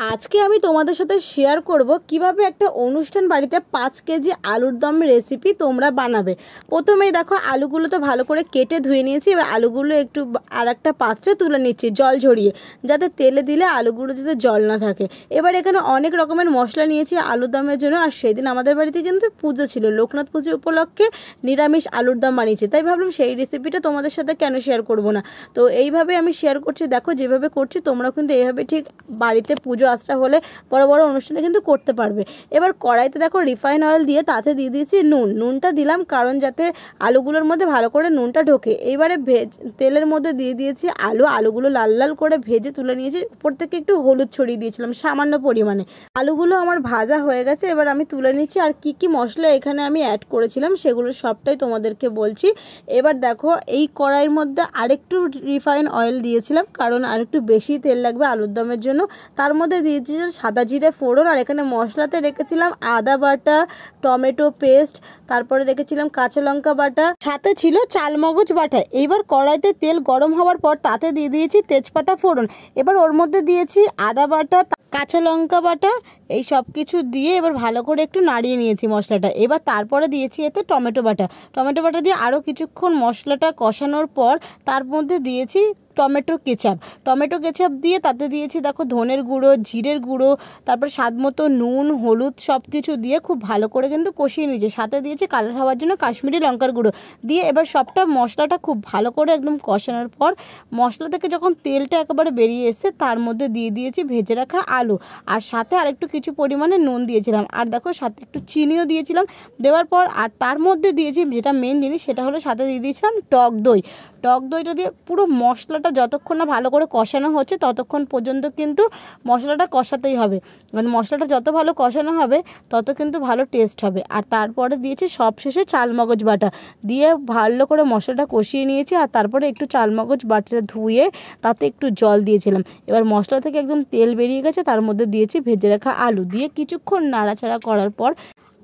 আজকে আমি তোমাদের সাথে শেয়ার করব কিভাবে একটা অনুষ্ঠান বাড়িতে 5 কেজি আলুর দম রেসিপি তোমরা বানাবে। প্রথমেই দেখো আলুগুলো তো ভালো করে কেটে ধুয়ে নিয়েছি। এবার আলুগুলো একটু আর একটা পাত্রে তুলে নিচ্ছি জল ঝরিয়ে, যাতে তেলে দিলে আলুগুলো যাতে জল না থাকে। এবার এখানে অনেক রকমের মশলা নিয়েছি আলুর দমের জন্য। আর সেদিন আমাদের বাড়িতে কিন্তু পুজো ছিল, লোকনাথ পুজো উপলক্ষে নিরামিষ আলুর দম বানিয়েছি, তাই ভাবলাম সেই রেসিপিটা তোমাদের সাথে কেন শেয়ার করব না। তো এইভাবে আমি শেয়ার করছি, দেখো যেভাবে করছি তোমরা কিন্তু এইভাবে ঠিক বাড়িতে পুজো আচরা হলে বড় বড় অনুষ্ঠানে কিন্তু করতে পারবে। এবার কড়াইতে দেখো রিফাইন অয়েল দিয়ে তাতে দিয়ে দিয়েছি নুনটা দিলাম কারণ যাতে আলুগুলোর মধ্যে ভালো করে নুনটা ঢোকে। এইবারে তেলের মধ্যে দিয়ে দিয়েছি আলুগুলো লাল লাল করে ভেজে তুলে নিয়েছি। উপর থেকে একটু হলুদ ছড়িয়ে দিয়েছিলাম সামান্য পরিমাণে। আলুগুলো আমার ভাজা হয়ে গেছে, এবার আমি তুলে নিচ্ছি। আর কি কি মশলা এখানে আমি অ্যাড করেছিলাম সেগুলো সবটাই তোমাদেরকে বলছি। এবার দেখো এই কড়াইয়ের মধ্যে আরেকটু রিফাইন অয়েল দিয়েছিলাম কারণ আরেকটু বেশি তেল লাগবে আলুর দমের জন্য। তার মধ্যে দিয়েছি সাদা জিরে ফোড়ন, আর এখানে মশলাতে রেখেছিলাম আদা বাটা, টমেটো পেস্ট, তারপরে রেখেছিলাম কাঁচা লঙ্কা বাটা, সাথে ছিল চালমগজ বাটা। এইবার কড়াইতে তেল গরম হওয়ার পর তাতে দিয়ে দিয়েছি তেজপাতা ফোড়ন। এবার ওর মধ্যে দিয়েছি আদা বাটা, কাঁচা লঙ্কা বাটা, এই সব কিছু দিয়ে এবার ভালো করে একটু নাড়িয়ে নিয়েছি মশলাটা। এবার তারপরে দিয়েছি এতে টমেটো বাটা দিয়ে আরও কিছুক্ষণ মশলাটা কষানোর পর তার মধ্যে দিয়েছি টমেটো কেচাপ দিয়ে তাতে দিয়েছি দেখো ধনের গুঁড়ো, জিরের গুঁড়ো, তারপর স্বাদ মতো নুন, হলুদ সব কিছু দিয়ে খুব ভালো করে কিন্তু কষিয়ে নিয়েছি। সাথে দিয়েছি কালার হওয়ার জন্য কাশ্মীরি লঙ্কার গুঁড়ো দিয়ে এবার সবটা মশলাটা খুব ভালো করে একদম কষানোর পর মশলা থেকে যখন তেলটা একেবারে বেরিয়ে এসে তার মধ্যে দিয়ে দিয়েছি ভেজে রাখা আলু, আর সাথে আরেকটু কিছু পরিমাণে নুন দিয়েছিলাম, আর দেখো সাথে একটু চিনিও দিয়েছিলাম। দেওয়ার পর আর তার মধ্যে দিয়েছি যেটা মেন জিনিস, সেটা হলো সাথে দিয়ে দিয়েছিলাম টক দইটা দিয়ে পুরো মশলাটা যতক্ষণ না ভালো করে কষানো হচ্ছে ততক্ষণ পর্যন্ত কিন্তু মশলাটা কষাতেই হবে। মানে মশলাটা যত ভালো কষানো হবে তত কিন্তু ভালো টেস্ট হবে। আর তারপরে দিয়েছি সবশেষে চালমগজ বাটা দিয়ে ভালো করে মশলাটা কষিয়ে নিয়েছি। আর তারপরে একটু চালমগজ বাটাটা ধুয়ে তাতে একটু জল দিয়েছিলাম। এবার মশলা থেকে একদম তেল বেরিয়ে গেছে, তার মধ্যে দিয়েছি ভেজে রাখা আলু দিয়ে কিছুক্ষণ নাড়াচাড়া করার পর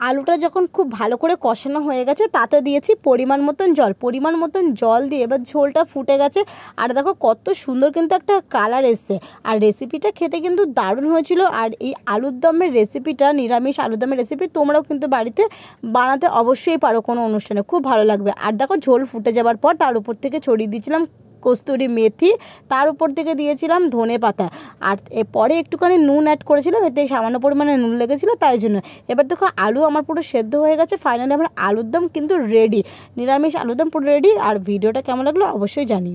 আলুটা যখন খুব ভালো করে কষানো হয়ে গেছে তাতে দিয়েছি পরিমাণ মতন জল দিয়ে এবার ঝোলটা ফুটে গেছে। আর দেখো কত সুন্দর কিন্তু একটা কালার এসছে। আর রেসিপিটা খেতে কিন্তু দারুণ হয়েছিল। আর এই আলুর দমের রেসিপিটা, নিরামিষ আলুর দমের রেসিপি তোমরাও কিন্তু বাড়িতে বানাতে অবশ্যই পারো কোনো অনুষ্ঠানে, খুব ভালো লাগবে। আর দেখো ঝোল ফুটে যাবার পর তার উপর থেকে ছড়িয়ে দিয়েছিলাম কস্তুরি মেথি, তার উপর থেকে দিয়েছিলাম ধনে পাতা, আর পরে একটুখানি নুন অ্যাড করেছিলাম, এতে সামান্য পরিমাণে নুন লেগেছিলো তাই জন্য। এবার দেখো আলু আমার পুরো সেদ্ধ হয়ে গেছে। ফাইনালি আমার আলুর দম কিন্তু রেডি, নিরামিষ আলুর দম পুরো রেডি। আর ভিডিওটা কেমন লাগলো অবশ্যই জানিও।